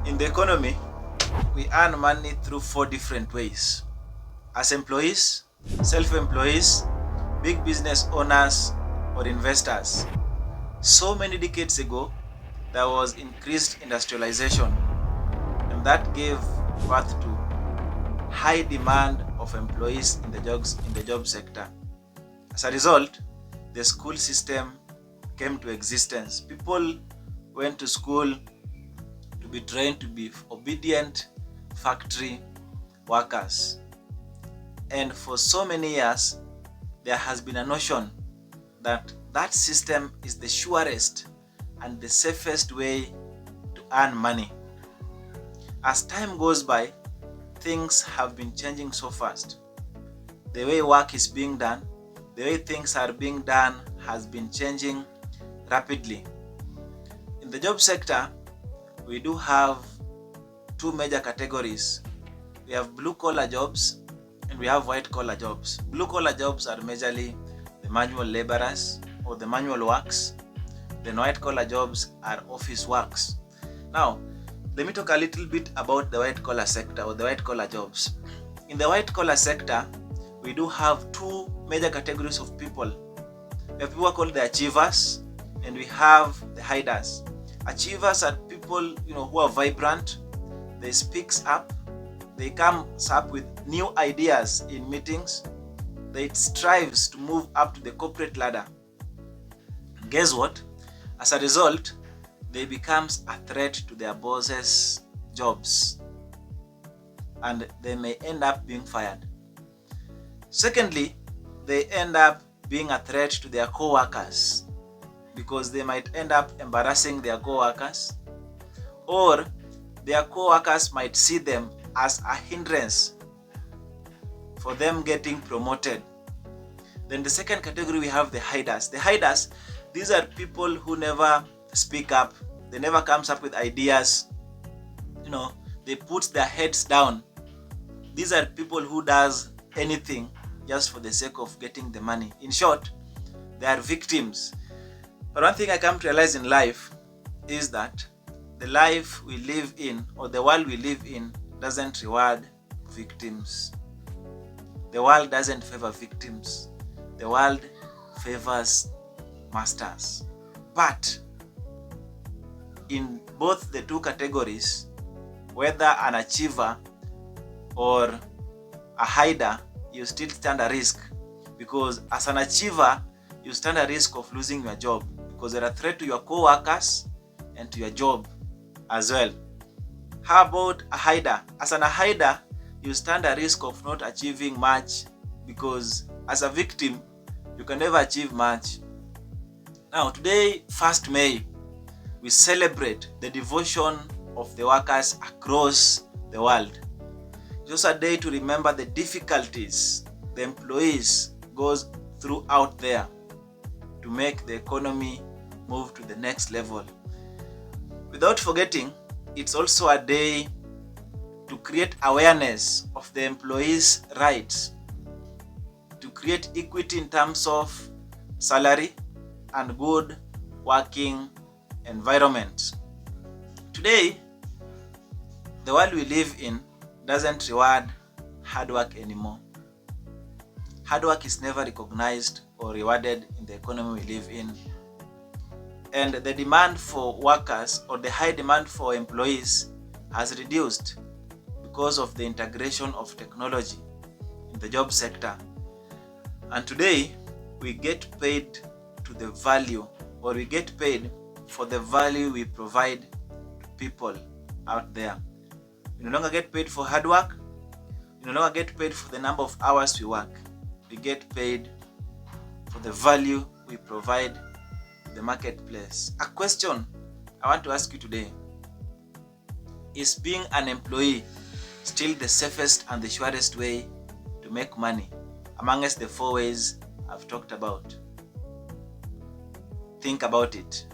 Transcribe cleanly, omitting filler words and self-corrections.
In the economy, we earn money through 4 different ways: as employees, self-employees, big business owners, or investors. So many decades ago, there was increased industrialization, and that gave birth to high demand of employees in the job sector. As a result, the school system came to existence. People went to school to be trained to be obedient factory workers. And for so many years, there has been a notion that that system is the surest and the safest way to earn money. As time goes by, things have been changing so fast. The way work is being done, the way things are being done has been changing rapidly. In the job sector, we do have two major categories. We have blue-collar jobs and we have white-collar jobs. Blue-collar jobs are majorly the manual laborers or the manual works. Then white-collar jobs are office works. Now, let me talk a little bit about the white-collar sector or the white-collar jobs. In the white-collar sector, we do have two major categories of people. We have people called the achievers and we have the hiders. Achievers are people who are vibrant. They speak up. They come up with new ideas in meetings. They strives to move up to the corporate ladder. Guess what? As a result, they becomes a threat to their bosses' jobs and they may end up being fired. Secondly, they end up being a threat to their co-workers because they might end up embarrassing their co-workers, or their co-workers might see them as a hindrance for them getting promoted. Then the second category, we have the hiders. The hiders, these are people who never speak up. They never comes up with ideas. They put their heads down. These are people who does anything just for the sake of getting the money. In short, they are victims. But one thing I come to realize in life is that the life we live in or the world we live in doesn't reward victims. The world doesn't favor victims. The world favors masters. But in both the two categories, whether an achiever or a hider, you still stand a risk, because as an achiever, you stand a risk of losing your job because they're a threat to your co-workers and to your job as well. How about a hider? As an hider, you stand a risk of not achieving much because as a victim, you can never achieve much. Now, today, 1st May, we celebrate the devotion of the workers across the world. It's also a day to remember the difficulties the employees goes through out there to make the economy move to the next level. Without forgetting, it's also a day to create awareness of the employees' rights, to create equity in terms of salary and good working environment. Today, the world we live in doesn't reward hard work anymore. Hard work is never recognized or rewarded in the economy we live in. And the demand for workers or the high demand for employees has reduced because of the integration of technology in the job sector. And today, we get paid to the value, or we get paid for the value we provide to people out there. We no longer get paid for hard work. We no longer get paid for the number of hours we work. We get paid for the value we provide to the marketplace. A question I want to ask you today: is being an employee still the safest and the surest way to make money amongst the 4 ways I've talked about? Think about it.